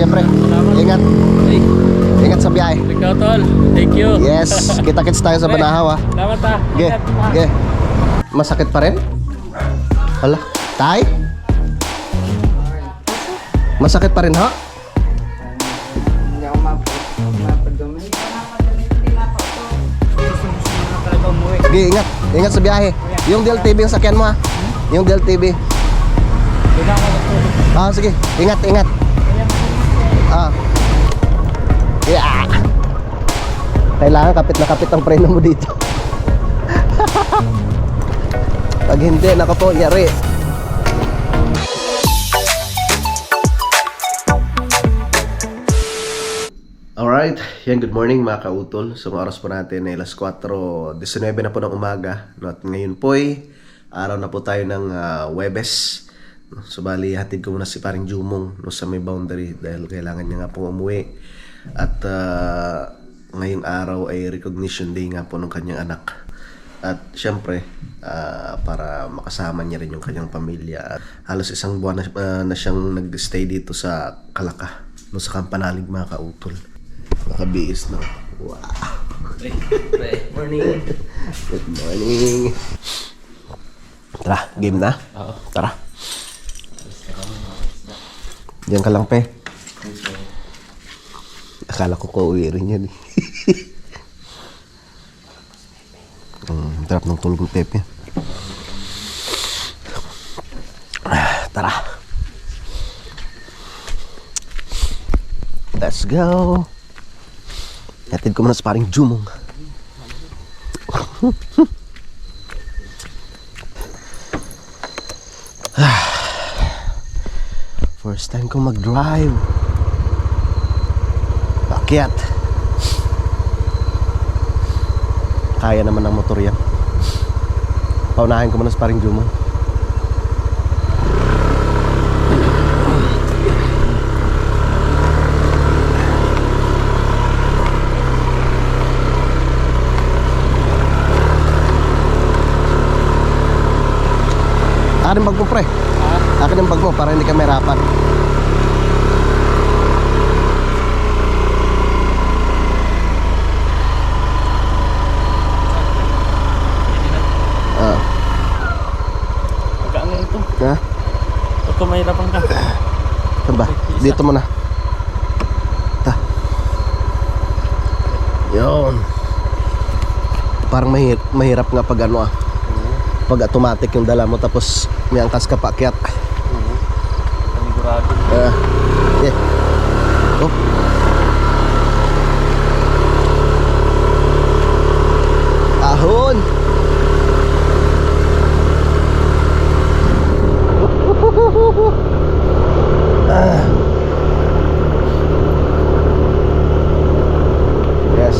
Sige pre, Salamat. ingat. Ay, Ingat sa biyahe. ikaw tol. Thank you. Yes, kita-kits tayo sa Banahaw ha. Salamat ha. Ge, Ingat ha. ge. Masakit pa rin? Hala, tay? Masakit pa rin ha? Hindi ako mapadumi. Ge, ingat. Ingat sa biyahe. Yung DLTV yung sakyan mo ha. Yung DLTV. Ah, sige. Ingat, ingat. Ah. Yeah. Kailangan kapit na kapit ang preno mo dito. Pag hindi, nako po, yari. Alright, yan, good morning mga kautol. So, ang oras po natin ay alas 4:19 na po ng umaga. No? At ngayon po ay araw na po tayo ng Webes. No? So, bali, hatid ko muna si paring Jumong no, sa may boundary dahil kailangan niya nga po umuwi. At ngayong araw ay recognition day nga po ng kanyang anak. At syempre, para makasama niya rin yung kanyang pamilya. At halos isang buwan na siyang nag-stay dito sa Kalaka, no, sa Kampanalig mga kautol. Nakabiis na. Wow. Morning. Good morning. Tara, game na? Oo. Tara. Diyan ka lang, pe. Akala ko kauwi rin yan. Trap ng tulog ng Pepe. Tara. Let's go. Hatid ko muna sa paring Jumong. First time kong mag-drive. Akyat. Kaya naman ng motor yan. Paunahin ko muna sa paring Jumong. Akin yung bag mo, pre. Akin yung bag mo para hindi ka mahirapan. Pagkaan na ito. Ha? Ito mahirapan ka. Saan ba? Dito muna. Ta. Yun. Parang mahirap nga pag ano pag automatic yung dala mo tapos may angkas ka paakyat. Panigurado. Yeah. Oh. Ahon. Yes.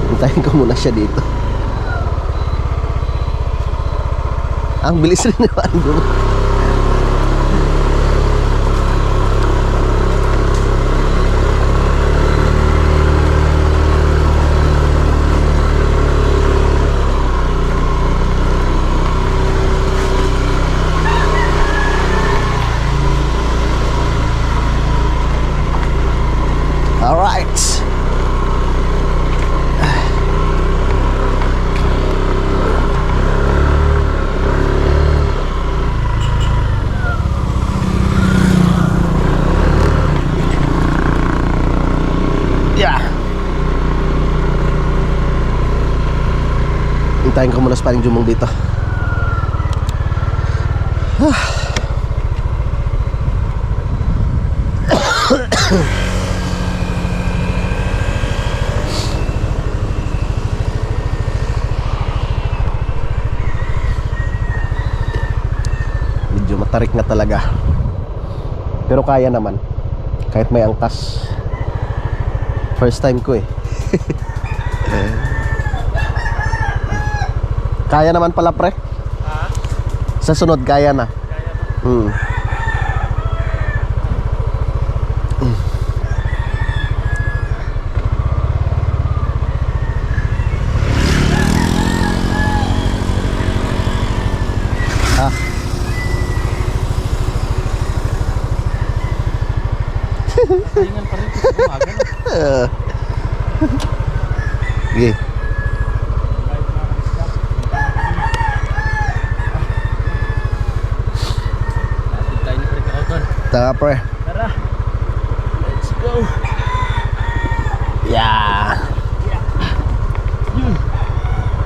Hintayin ko muna siya dito. Ang bilis rin naman ko. Alright. Yeah. Hintayin ko muna sa paring Jumong dito. Medyo matarik na talaga. Pero kaya naman. Kahit may angkas. First time ko eh. Kaya naman pala, pre. Ha? Sa sunod kaya na. Kaya na. Kalingan pa rin. Umaga na. Sige. Natin tayo ni Pre Kauton. Tara pre. Tara. Let's go. Yeah. Yun.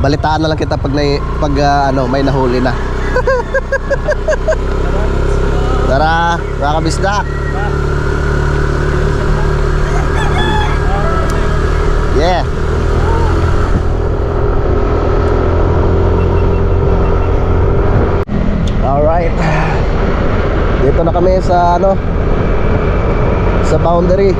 Balitaan na lang kita pag may nahuli na. Tara, mga kabisdak. Yeah. Alright. Dito na kami sa sa boundary.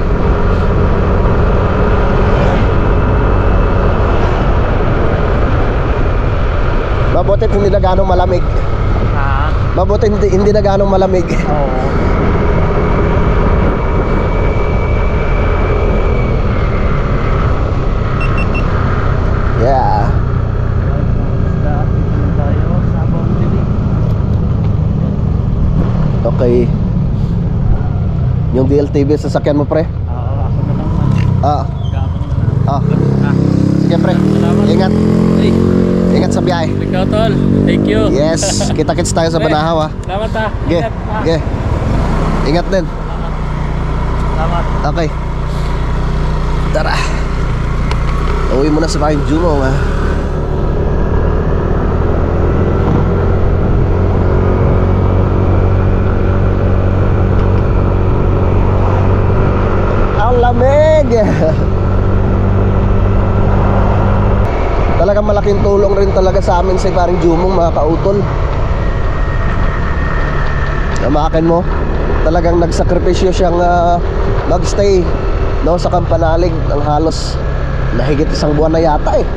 Mabuti hindi na ganong malamig. Ha? Mabuti hindi na ganong malamig. Oo. Yeah. Tayo sa boundary. Okay. Yung DLTV sasakyan mo pre? Oo, ako na lang man. Ah. Gabang na. Ah. Ah. Sige pre. Salamat. Ingat. Hey, Ingat sa biyahe. Pre Kauton. Thank you. Yes. Kita-kits tayo sa Pre, Banahaw ah. Salamat ha. Ge. Ingat, ha. Ge. Ingat din. Salamat. Okay. Tara. Uwi muna sa bahay Jumong ah. Ang lamig. Talagang malaking tulong rin talaga sa amin si paring Jumong, mga kautol. Namakin mo, talagang nagsakripisyo siyang magstay sa Kampanalig ng halos nahigit isang buwan na yata eh.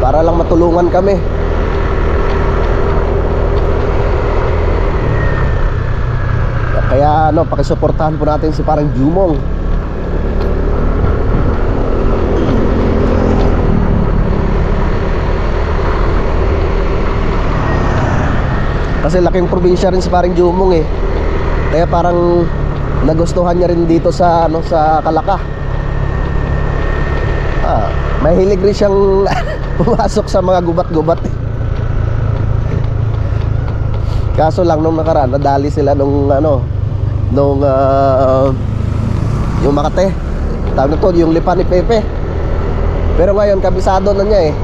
Para lang matulungan kami. Kaya pakisuportahan po natin si parang Jumong. Kasi laking probinsya rin si parang Jumong eh. Kaya parang nagustuhan niya rin dito sa sa Kalaka. Mahilig rin siyang pumasok sa mga gubat-gubat eh. Kaso lang nung nakaraan nadali sila nung yung Makate. Tawag na to, yung lipa ni Pepe. Pero ngayon kabisado na niya eh.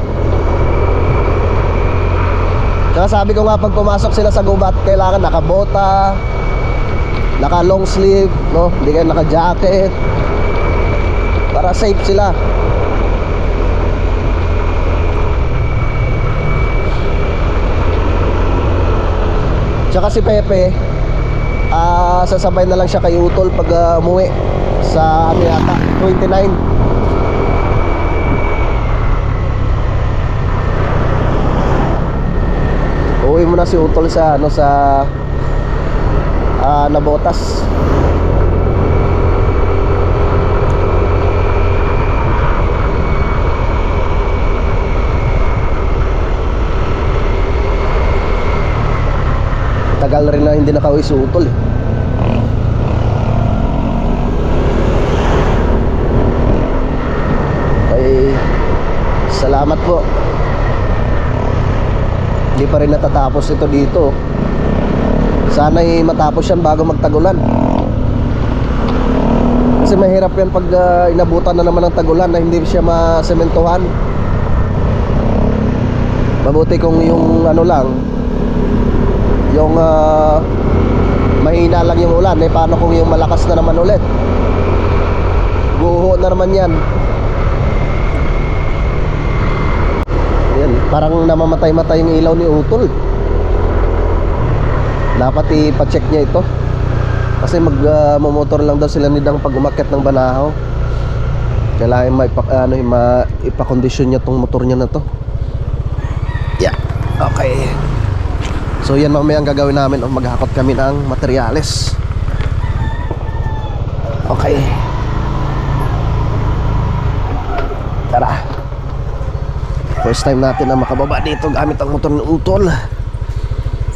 Kaya sabi ko nga pag pumasok sila sa gubat, kailangan nakabota, naka long sleeve, hindi kayo naka jacket, para safe sila. Tsaka si Pepe, sasabay na lang siya kay Utol pag umuwi sa yata 29. Uwi muna si Utol sa Nabotas. Tagal rin na hindi nakauwi si Utol eh. Ay, salamat po. Hindi pa rin natatapos ito dito. Sana'y matapos yan bago magtagulan. Kasi mahirap yan pag inabutan na naman ng tagulan na hindi siya masementohan. Mabuti kung yung yung mahina lang yung ulan. Paano kung yung malakas na naman ulit? Guho na naman yan. Yan, parang namamatay-matay yung ilaw ni Utol. Dapat ipa-check niya ito. Kasi magmomotor lang daw sila ni Dang pag umakyat ng Banahaw. Kailangan ipakondisyon niya tong motor niya na to. Yeah, okay. So yan mamaya ang gagawin namin, maghakot kami ng materyales. Okay. Tara. First time natin na makababa dito gamit ang motor ng Utol.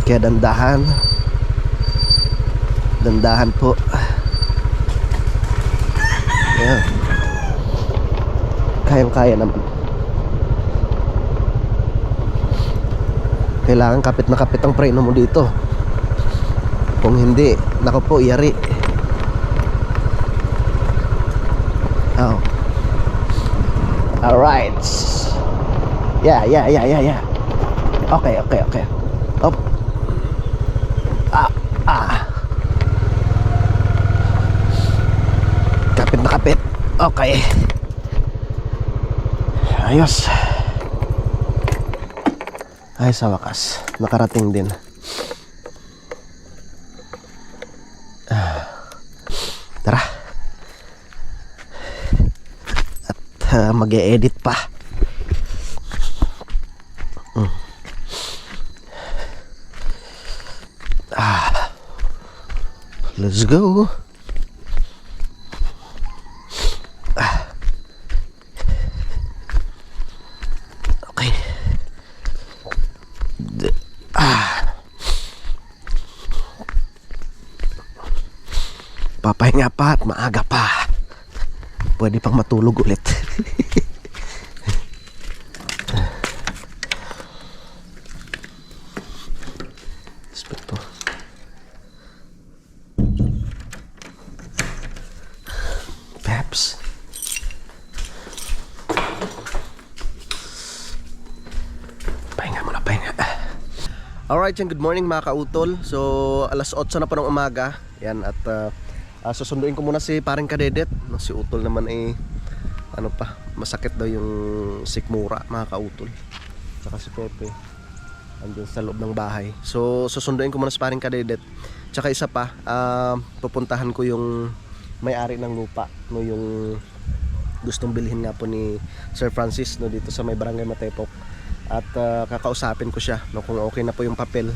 Kaya dandahan. Dandahan po. Ayan. Kayang-kaya naman. Kailangan kapit na kapit ang preno mo dito. Kung hindi, nako po, yari. Oh. Alright. Yeah. Okay. Up. Kapit na kapit. Okay. Ayos. Ay, sa wakas. Nakarating din. Tara. At mag-e-edit pa. Let's go. Okay. Papahinga pa at maaga pa. Pwede pang matulog ulit. Ito. Peps. Pahinga muna, pahinga. Alright, good morning mga kautol. So, alas 8 na po ng umaga. Yan, at susunduin ko muna si paring Kadedet. Si Utol naman ano pa, masakit daw yung sikmura mga kautol. Tsaka si Pepe andun sa loob ng bahay. So susunduin ko muna si paring Kadedet. Tsaka isa pa, pupuntahan ko yung may-ari ng lupa, no, yung gustong bilhin nga po ni Sir Francis, no, dito sa may barangay Matepok. At kakausapin ko siya, no, kung okay na po yung papel,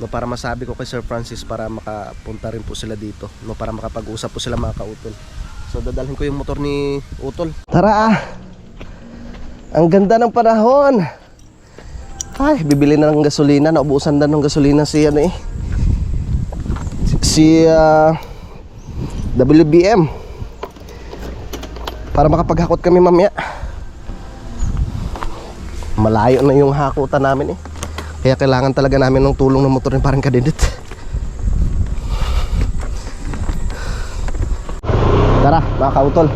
no, para masabi ko kay Sir Francis para makapunta rin po sila dito, no, para makapag-usap po sila mga kautol. So dadalhin ko yung motor ni Utol. Tara! Ang ganda ng panahon! Ay, bibili na ng gasolina. Naubusan na ng gasolina si WBM para makapaghakot kami mamaya. Malayo na yung hakutan namin kaya kailangan talaga namin ng tulong ng motor ni parang Kadedet. Tara mga kautol,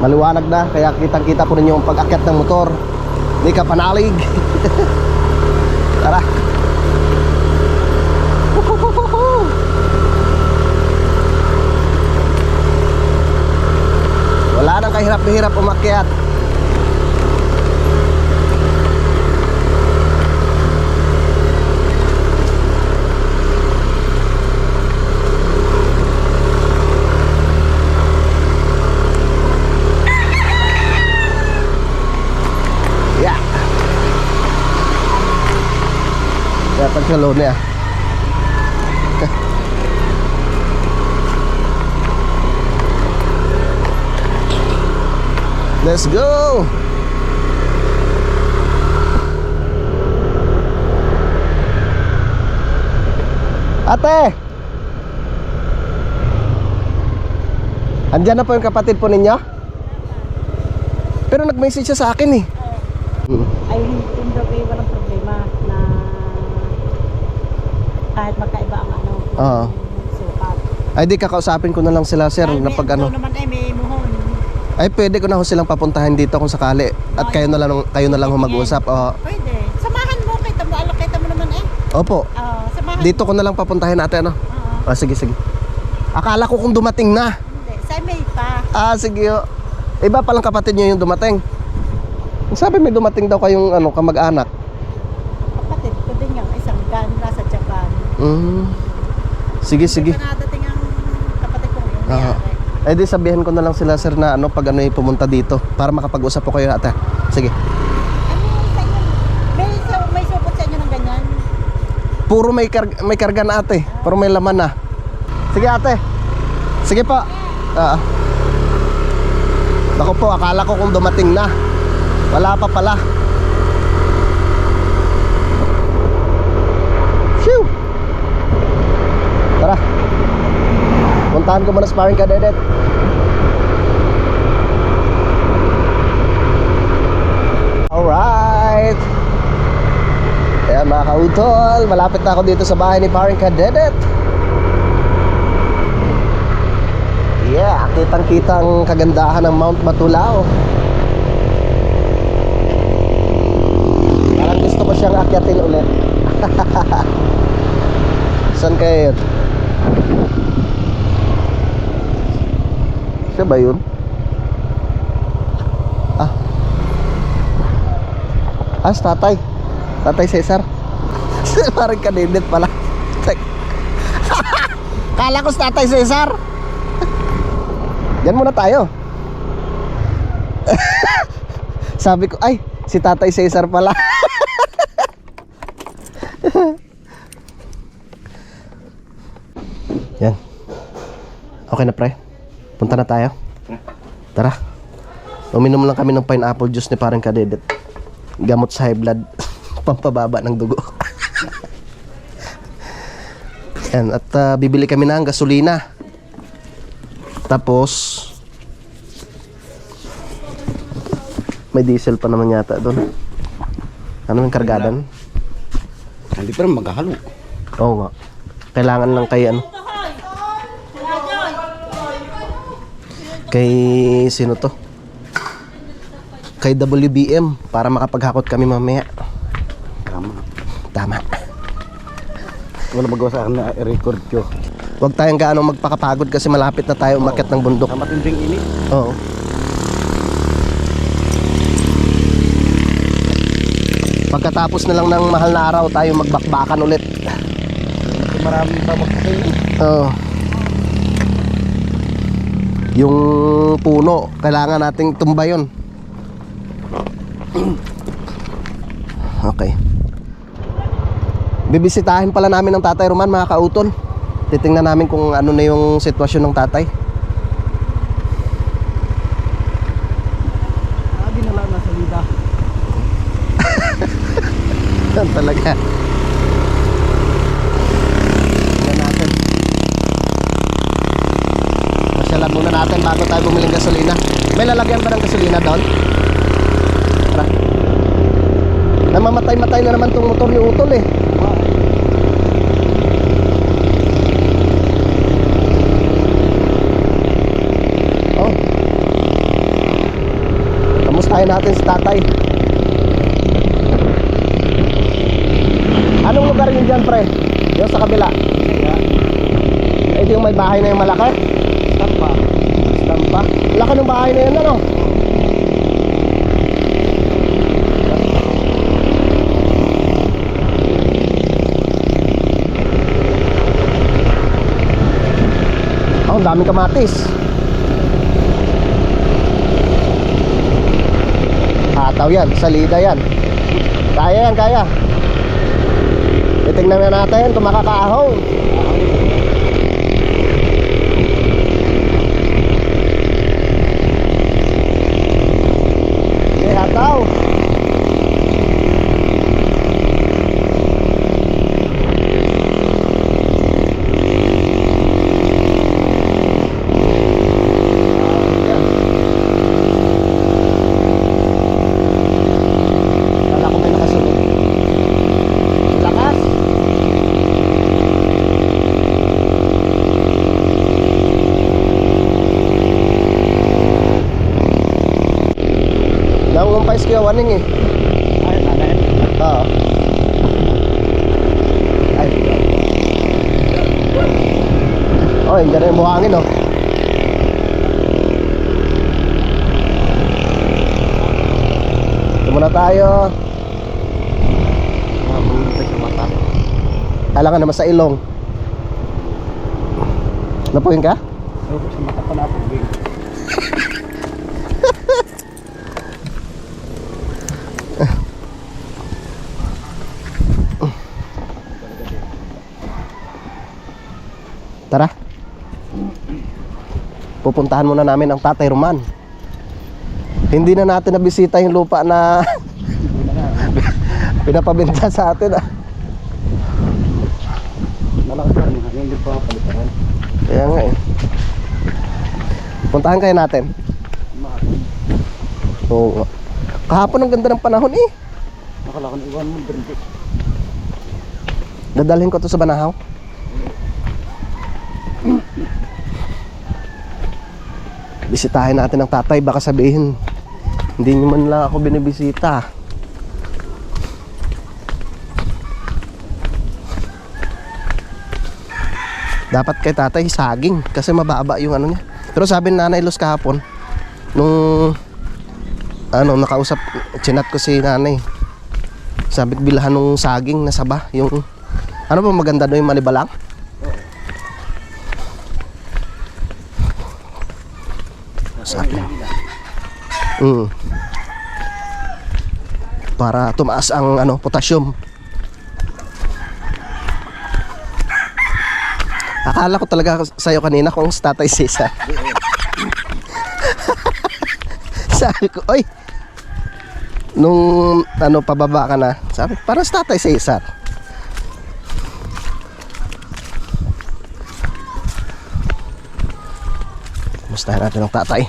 maliwanag na, kaya kitang kita ko rin yung pag-akyat ng motor. Hindi ka panalig. Tara. Wala nang kahirap-hirap umakyat. Pagsalon niya. Let's go. Ate, andyan na po yung kapatid po ninyo? Pero nag-message siya sa akin Ay hindi daw kayo walang problema na kahit magkaiba ang Oo. sukat. Ay di kakausapin ko na lang sila sir Ay, na pag ano. naman ay may muhon. Ay pwede ko na ho silang papuntahin dito kung sakali. At kayo na lang ho mag-usap. Pwede. Samahan mo, kita mo naman Opo. Samahan Dito mo. ko na lang papuntahin natin ano. Oo. Sige. Akala ko kung dumating na. Hindi, sa may pa. Sige ho. Iba palang kapatid niyo yung dumating. Sabi may dumating daw kayong kamag-anak. Kapatid ko din yung isang nasa Japan. Sige. Nadating ang kapatid ko yung may-ari. Di sabihin ko na lang sila sir na pag pumunta dito para makapag-usap po kayo ate. Sige. Sa inyo, may supot sa inyo ng ganyan? Puro may karga na ate. Puro may laman na. Sige ate. Sige po. Ako po, akala ko kung dumating na. Wala pa pala. Phew. Tara. Puntahan ko muna sa Paring Cadedet. Alright. Ayan mga kautol, malapit na ako dito sa bahay ni Paring Cadedet. Yeah, kitang-kitang kagandahan ng Mount Matulao. Parang gusto ko siyang akyatin ulit. Saan kayo yun? Siya ba yun? Si tatay. Tatay Cesar. Parang Cadedet pala. Kala ko si Tatay Cesar. Yan muna tayo. Sabi ko, ay, si Tatay Cesar pala. Yan. Okay na pre. Punta na tayo. Tara. Uminom lang kami ng pineapple juice ni Parang Cadedet. Gamot sa high blood. Pampababa ng dugo. Yan. At bibili kami ng gasolina. Tapos may diesel pa naman yata doon. Ano yung kargadan? Hindi pa rin maghahalo. Oo nga. Kailangan lang kay ano. Kay sino to? Kay WBM para makapaghakot kami mamaya. Tama. Wala magawa sa akin na i-record ko. Huwag tayong gaano magpakapagod kasi malapit na tayo umakyat ng bundok. Sa matinding init. Oo. Pagkatapos na lang ng mahal na araw tayo magbakbakan ulit. Maraming tabak kasi. Oo. Yung puno, kailangan nating tumba yun. Okay. Bibisitahin pala namin ng Tatay Roman mga kautol. Titingnan namin kung ano na yung sitwasyon ng tatay. Dinala na sa lida. Yan talaga. Tingnan natin. Pasyalan muna natin bago tayo bumiling gasolina. May lalagyan ba ng gasolina doon? Tara. Namamatay-matay na naman tong motor ni Utol eh. Oh. Kamustahin natin si tatay. Anong lugar yun dyan, pre? Yung sa kabila. Ito yung may bahay na yung malaki? Stampa. Stampa? Laki ng bahay na yun, ano? Oh, ang daming kamatis. Hataw yan, salida yan. Kaya yan, kaya. Titingnan na natin kung makakaahon. Okay, hataw. Kala ko may nakasunod. Lakas. Nangumpay kaya waning eh. Ay, nanay. Oo. Ay. Oh, hindi na yung buhangin oh. Ito muna tayo. Mabuntay sa mata. Kailangan naman sa ilong. Napuhin ka? Sa mata pa na po. Tara. Pupuntahan muna namin ang Tatay Roman. Hindi na natin nabisita yung lupa na pinapabenta sa atin ah. Malakas pa rin. Hindi pa palitan. Kaya nga eh. Puntahan kaya natin. Oo. Kahapon ang ganda ng panahon eh. Nakala ko na iwan mo dito. Dadalhin ko to sa Banahaw. Bisitahin natin ang tatay. Baka sabihin hindi nyo man lang ako binibisita. Dapat kay tatay saging kasi mababa yung ano niya. Pero sabi ni Nanay Luz kahapon nung nakausap, chinat ko si nanay. Sabi ko bilahan nung saging na saba, yung ano ba maganda doon, yung manibalang? Saging. Para tumaas ang potassium. Akala ko talaga sa'yo kanina kung si Tatay Cesar. Sabi ko, oy, nung pababa ka na, sabi ko, parang si Tatay Cesar. Mustahan natin ang tatay.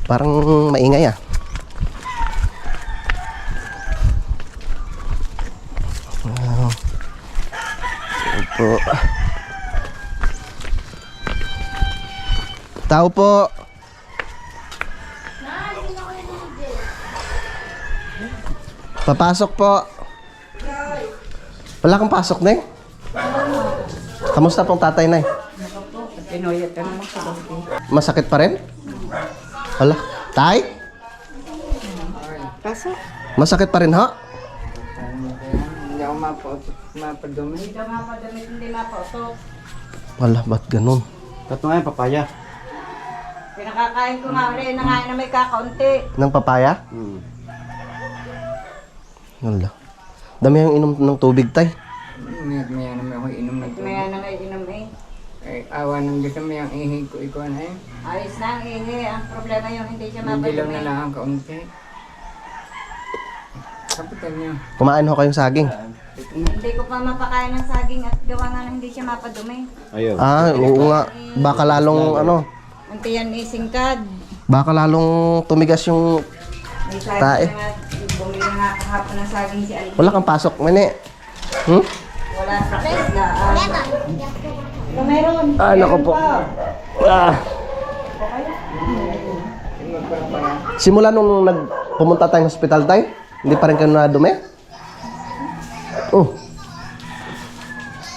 Parang maingay ah. Opo. Tao po. Papasok po. Wala kang pasok, Neng? Kamusta pong tatay, Nay? Pinuyat ka naman sa baby. Masakit pa rin? Wala. Tay? Pasok. Masakit pa rin, ha? Hindi ako mapadumi. Hindi ka mapadamit, hindi mapautot. Wala, ba't ganun? Tato nga yung papaya. Pinakakain ko nga rin, nangain na may kakaunti. Ng papaya? Wala. Dami yung inom ng tubig, Tay. Maya naman ako inom na Maya na nga inom eh. Ay, awa ng Diyos may ang ihig ko ikaw na eh. Ayos na ang ihi. Ang problema yung hindi siya Hindi lang mapadumi. na lang ang kaunti. Kapitan niyo. Kumain ho kayong saging. Hindi ko pa mapakain ng saging at gawa nga na hindi siya mapadumi. Ayun. Ah, oo nga. Baka lalong Unti yan isingkad. baka lalong tumigas yung May saging Tae. na nga, bumili na nga kahapon ng saging si Alvin. wala kang pasok, Mene. Wala sa kasla. Meron. Nako po. Simula nung pumunta tayong hospital, Tay, hindi pa rin kayo nadumi? Oh,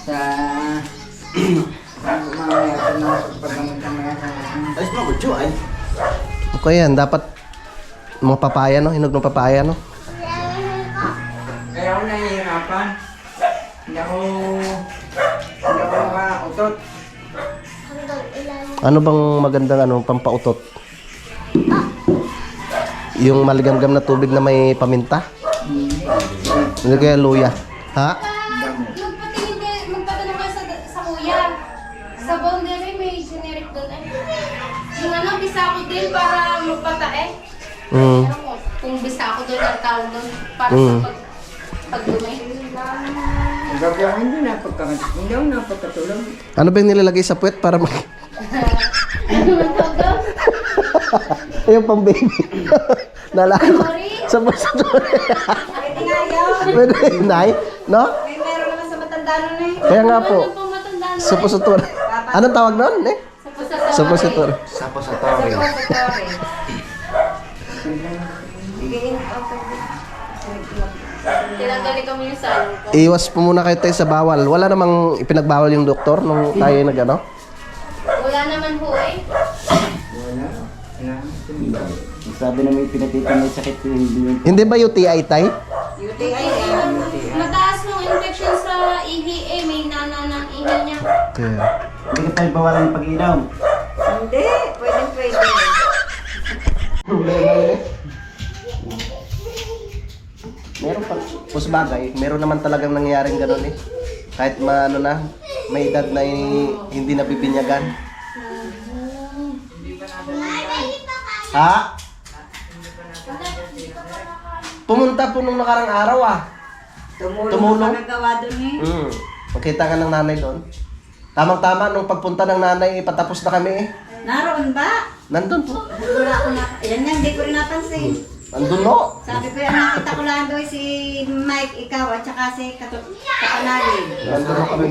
Sa... mamaya ko na pagpagamot na maya sa... Ayos mo, Gudyo ay. okay yan. Dapat mga papaya, no? Hinog ng papaya, no? Kaya ako nahihirapan. Hindi ako makautot. Ano bang magandang pampautot? Yung maligamgam na tubig na may paminta? Hindi kaya luya. Ha? Magpatanong ka sa kuya. Sa boundary may generic doon eh. Yung bisa ko din para magpatae. Pero kung bisa ko doon ang tawag doon para sa pagdumi. Gabi ako hindi ako napagkatulog. Ano ba yung nilalagay sa puwet para mag... Ano man tawag doon? Yung pang baby. Nalala ko. Sa pository. Pwede nga yun. Pwede, Nay? No? May meron naman sa matanda nun eh. Kaya nga po. Ano pong matanda na? Suppository. Anong tawag nun, eh? Suppository. Sapo sa tori. Sorry. Bigayin ako. Tinanggali kami yung salong ko. Iwas po muna kayo tayo sa bawal. Wala namang ipinagbawal yung doktor nung tayo nag-ano? Wala naman ho eh. Sabi na may pinatita may sakit yung hindi yun. Hindi ba UTI, Tay? UTI yan. Mataas yung infection sa ihi eh. May nana ng ihi niya. Kaya. Hindi ka tayo bawalan ng pag-inom. Hindi. Pwede. Problema yun eh. Meron pa, pusbagay, meron naman talagang nangyayaring ganun eh. Kahit may edad na hindi nabibinyagan. Ha? Pumunta po nung nakarang araw ah. Tumulong Tumulong? ka nagawa dun eh. Makita ka ng nanay doon. Tamang-tama nung pagpunta ng nanay, patapos na kami eh. Naroon ba? Nandun po. Wala ko na. Yan nga, hindi ko rin napansin. Nandun no. Sabi ko yan, nakita ko lang doon si Mike, ikaw, at saka si Kapanali. Nandun no kami.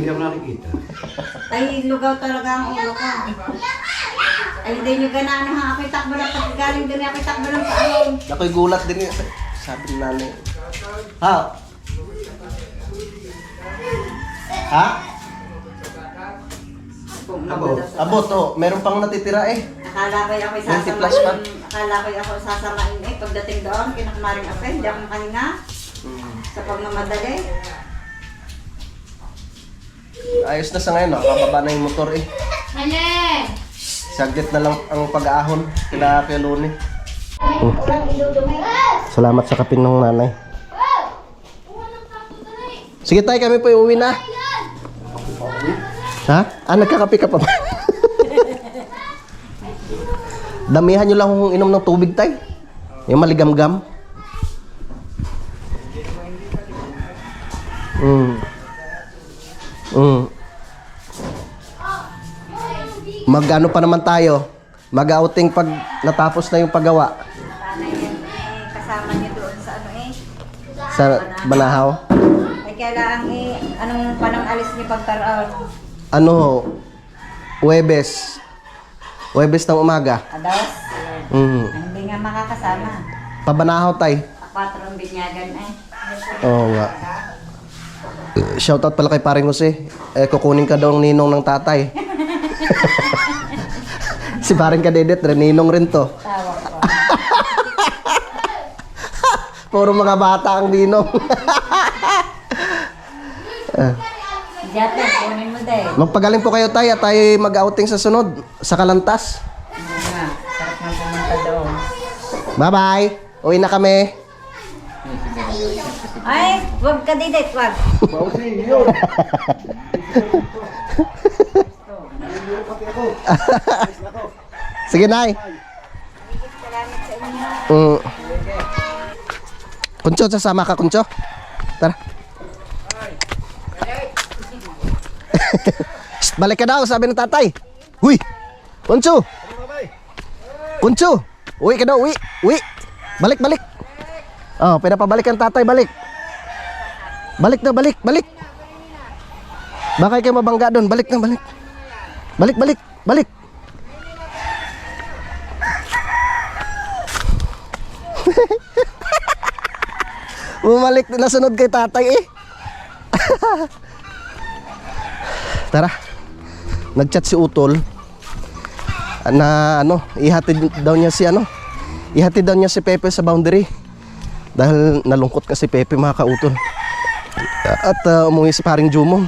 Ay, lugaw talaga ang ulo ko. Ay, hindi nyo ganaan ha. Ako'y takbo ng paggaling doon. Ako'y takbo ng paahon. Ako'y gulat din eh. Sabi ng nanay. Ha? Ha? Abot oh. Meron pang natitira eh. Akala ko ako'y 20 plus pa. Akala ko ako sasamain eh. Pagdating doon, kinakamaring ako, hindi ako makahinga. Sa pagmamadali. Ayos na sa ngayon. Nakababa na yung motor eh. Ale! Saglit na lang ang pag-aahon. Kila Kuya Luni. Walang iludumay. Salamat sa kapin ng nanay. Sige tayo, kami po uwi na. Ha? Nagkakape ka pa ba? Damihan nyo lang kung inom ng tubig tay. Yung maligam-gam. Mag-ano pa naman tayo? Mag-outing pag natapos na yung paggawa. Sana yan kasama niyo doon sa ano eh. Sa Banahaw. Ay kailangan anong panang alis niyo pagkaroon? Ano? Huwebes. Huwebes ng umaga. Ados? Mm. Hindi nga makakasama. Pabanahaw tay. 4 binyagan eh. Oo nga. Shoutout pala kay Paring Jose. Kukunin ka daw ang ninong ng tatay. Si Paring Kadedet, ninong rin to. Tawa ko. Puro mga bata ang ninong. Jate, kunin mo din. Magpagaling po kayo tay at tayo mag-outing sa sunod. Sa Kalantas. Sarap nang pumunta doon. Bye-bye. Uwi na kami. Ay, wag ka didit, wag. Sige, Nay. Salamat sa inyo. Kuncho, sasama ka, Kuncho. Tara. Shh, balik ka daw, sabi ng tatay. Uy! Kuncho! Kuncho! Uwi ka daw, uwi! Uwi! Balik, balik! Oh, pinapabalik ang tatay, balik! Balik na, balik, balik! Baka kayo mabangga doon, balik na, balik! Balik, balik, balik! Bumalik na sunod kay tatay eh. Tara. Nag-chat si Utol na ano, ihatid daw niya si Pepe sa boundary. Dahil nalungkot kasi Pepe mga kautol. At umuwi si Paring Jumong.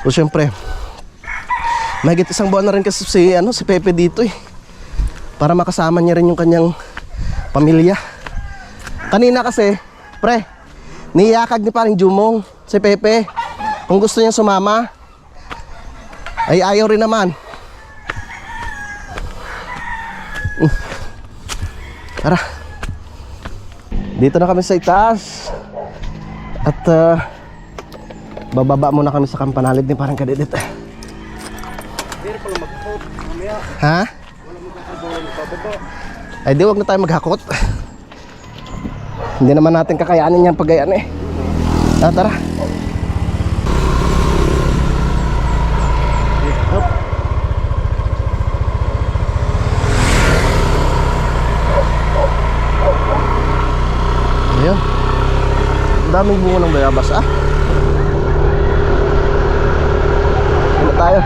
So syempre, mahigit 1 buwan na rin kasi si Pepe dito eh. Para makasama niya rin yung kanyang pamilya. Kanina kasi, pre, niyakag ni Paring Jumong si Pepe. Kung gusto niya sumama, ay ayaw rin naman. Tara. Dito na kami sa itaas. At bababa muna kami sa kampanalid ni Parang Kadedet. Ha? Ay di, wag na tayo maghakot. Hindi naman natin kakayanin yan pagayaan eh. Tara. Ayun. Ang daming bunga ng bayabas ah. Ano tayo?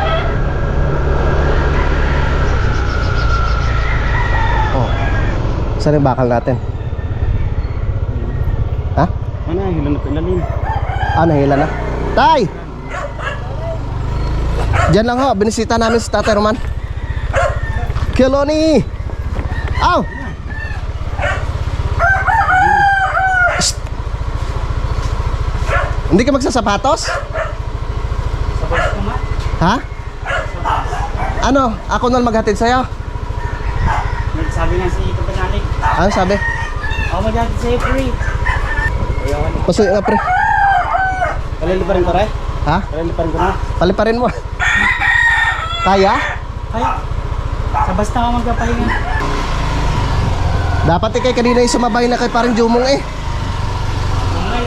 Oh. Saan yung bakal natin? Ha? Ano, hilan na pilalim. Nahila na. Tay! Diyan lang ho, binisita namin si Tatay Roman. Kiloni! Aw! Shh! Hindi ka magsasapatos? Ha? Ano? Ako na maghatid sa'yo? Nagsabi nga si Kapanalig. Ano sabi? Ako maghatid sa'yo, pre. Kasi nga pre. Kalili pa rin to, Ray? Ha? Paliparin ko na. Paliparin mo. Kaya? Ay, sa basta ako magpapahinga. Dapat kay kanina yung sumabay na kay parang Jumong eh. Okay.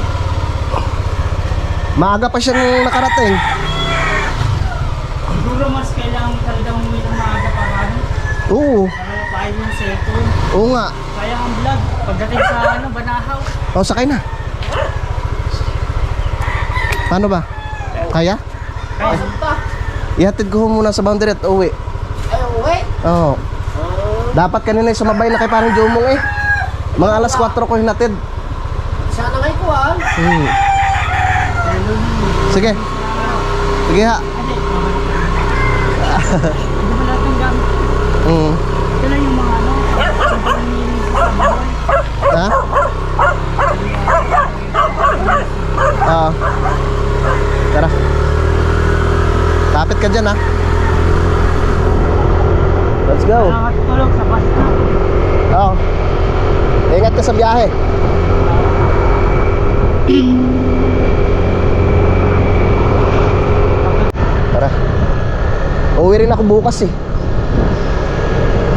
Maaga pa siyang nakarating. Siguro mas kailangan talaga umuwi ng maaga para ano, Oo. para pahin yung cellphone. Oo nga. Kaya ang vlog, pagdating sa ano, Banahaw. O, sakay na. Paano ba? Kaya? Kaya Ihatid ko muna sa boundary at uwi. Ay, uwi. Oo. Dapat kanina yung sumabay na kay parang Jumong eh. Mga alas 4 ko hinatid. Sana ngay ko ah. Sige. Sige ha. hindi ba lahat ng gamit? Ito lang yung mga ano, pagpapanilis sa bahay. Ha? Oo. Tara. Kapit ka dyan ha. Let's go. Nakakatulog sa basta. Oo. Ingat ka sa biyahe. Tara. Uwi rin ako bukas eh.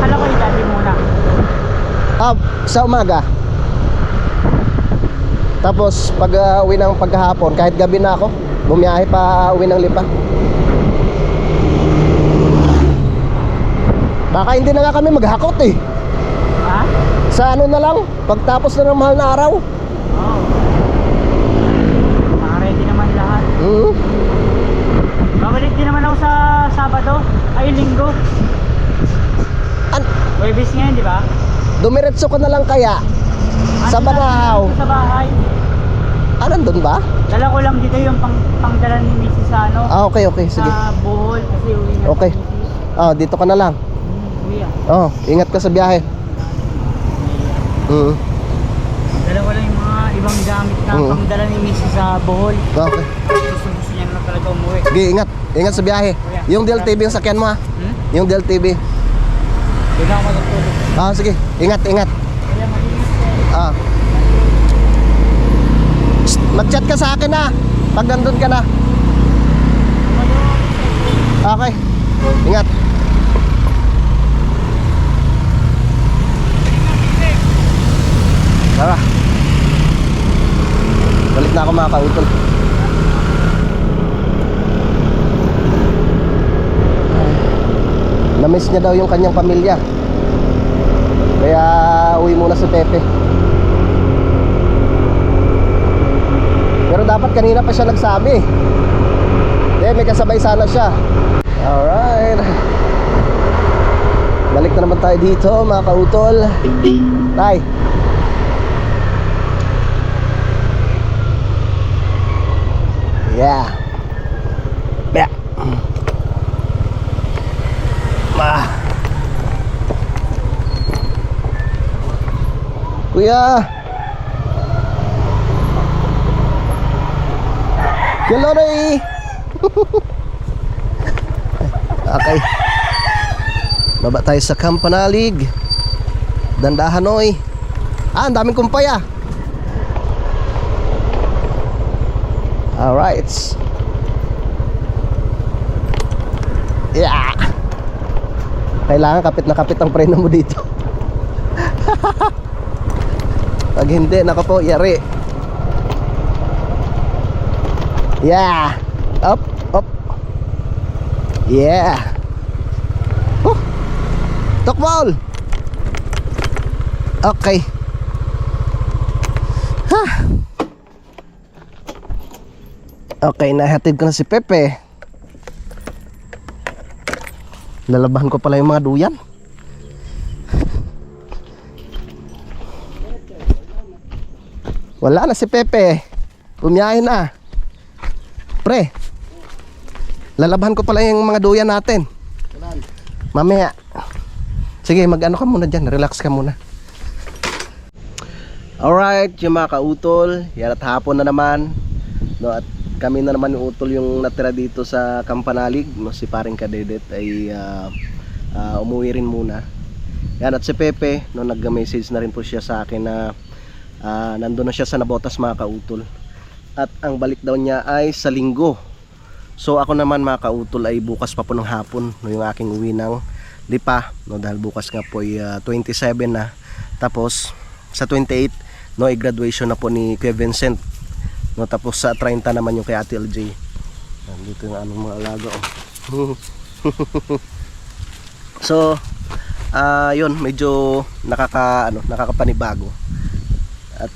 Ano ko dati muna? Sa umaga. Tapos pag uwi ng pagkahapon, kahit gabi na ako, bumiyahe pa uwi ng Lipa. Baka hindi na nga kami maghakot eh. Ha? Sa ano na lang, pagtapos na ng mahal na araw. Oo. Nakaready naman lahat. Babalik din naman ako sa Sabado, ay Linggo. Webis ngayon, di ba? Dumiretso ko na lang kaya sa Banahaw. Sa bahay. Nandun ba? Dala ko lang dito yung pangdala ni Mrs. sa ano. Okay, sige. Sa Bohol, kasi uwi niya. Okay. Dito ka na lang. Uwi ah. Ingat ka sa biyahe. Dala ko lang yung mga ibang gamit na pangdala ni Mrs. sa Bohol. Okay. Gusto niya na talaga umuwi. Sige, ingat. Ingat sa biyahe. Yung DLTV yung sakyan mo ha. Yung DLTV. Doon ako matutulog. Sige. Ingat. Kaya mag-ingat ko. Mag-chat ka sa akin ha. Pag nandun ka na. Okay. Ingat. Tara. Balik na ako mga kautol. Na-miss niya daw yung kanyang pamilya. Kaya uwi muna si Pepe. Pero dapat kanina pa siya nagsabi. May kasabay sana siya. Alright. Balik na naman tayo dito mga kautol. Tay. Yeah. Yeah. Kuya. Hello, Ray. Okay. Baba tayo sa Campanalig. Dandahan, oy. Ang daming kumpay ah. Alright. Yeah. Kailangan kapit na kapit ang preno mo dito. Pag hindi, nako po, yari. Yeah. Up. Yeah. Tokball. Okay. Okay, nahatid ko na si Pepe. Lalabahan ko pala yung mga duyan. Wala na si Pepe. Bumiyahe na. Pre, lalabahan ko pala yung mga duyan natin. Mamaya. Sige, mag-ano ka muna dyan. Relax ka muna. Alright, yung mga kautol. Yan at hapon na naman. No, at kami na naman yung utol yung natira dito sa Campanalig. No, si paring Kadedet ay umuwi rin muna. Yan, at si Pepe, no, nag-message na rin po siya sa akin na nandun na siya sa Nabotas mga kautol. At ang balik daw niya ay sa Linggo. So ako naman mga kautol ay bukas pa po ng hapon no, yung aking uwi ng Lipa no, dahil bukas nga po ay 27 na. Tapos sa 28 no, ay graduation na po ni Kuya Vincent no, tapos sa 30 naman yung kay Ate LJ. Dito yung anong mga alaga oh. So yun, medyo nakakapanibago at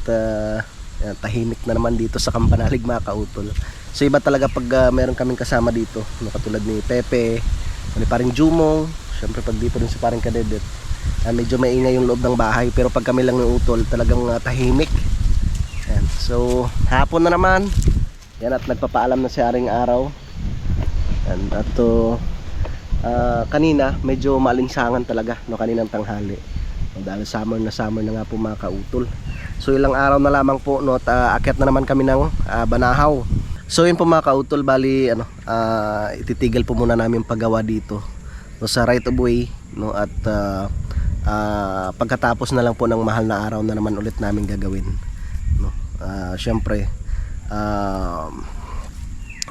yan, tahimik na naman dito sa Kampanalig mga kautol. So iba talaga pag meron kaming kasama dito no, katulad ni Pepe, ni Paring Jumong, syempre pag dito rin si Paring Kadedet, medyo maingay yung loob ng bahay, pero pag kami lang ng utol talagang tahimik. Yan. So hapon na naman yan, at nagpapaalam na si Aring Araw. Yan. At kanina medyo maalinsangan talaga no, kaninang tanghali dahil summer na nga po mga kautol. So ilang araw na lamang po no, at akyat na naman kami ng Banahaw. So yun po mga kautol, bali ititigil po muna namin paggawa dito no, sa right of way no, at pagkatapos na lang po ng mahal na araw na naman ulit namin gagawin no. Syempre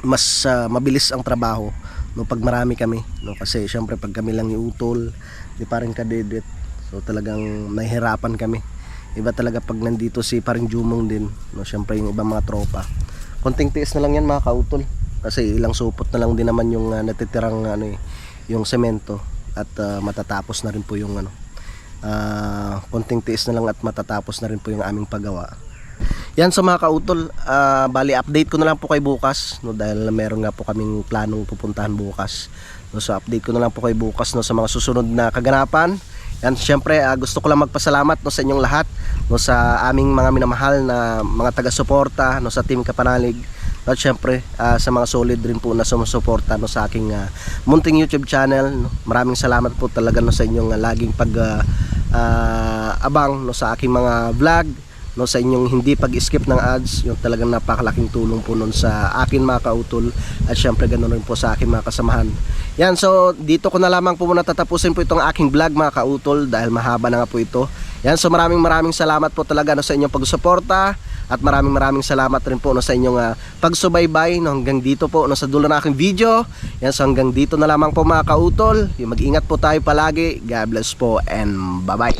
mas mabilis ang trabaho no, pag marami kami no, kasi syempre pag kami lang ni Utol, di Paring Kadedet, so talagang nahihirapan kami. Iba talaga pag nandito si Paring Jumong din no, syempre yung ibang mga tropa. Konting tiis na lang yan mga kautol, kasi ilang supot na lang din naman yung natitirang yung semento, at matatapos na rin po yung konting tiis na lang at matatapos na rin po yung aming paggawa. Yan sa mga kautol, bali update ko na lang po kay bukas no, dahil meron nga po kaming planong pupuntahan bukas no, so update ko na lang po kay bukas no, sa mga susunod na kaganapan. Yan, syempre gusto ko lang magpasalamat no, sa inyong lahat no, sa aming mga minamahal na mga taga-suporta no, sa Team Kapanalig, at syempre sa mga solid rin po na sumusuporta no, sa aking munting YouTube channel no. Maraming salamat po talaga no, sa inyong laging pag abang no, sa aking mga vlog no, sa inyong hindi pag-skip ng ads, yung talagang napakalaking tulong po nun sa akin mga kautol, at syempre ganoon rin po sa aking mga kasamahan. Yan, so dito ko na lamang po muna tatapusin po itong aking vlog mga kautol, dahil mahaba na nga po ito. Yan, so maraming salamat po talaga no, sa inyong pagsuporta, at maraming salamat rin po no, sa inyong pagsubaybay no, hanggang dito po no, sa dulo ng aking video. Yan, so hanggang dito na lamang po mga kautol. Mag-ingat po tayo palagi. God bless po and bye bye.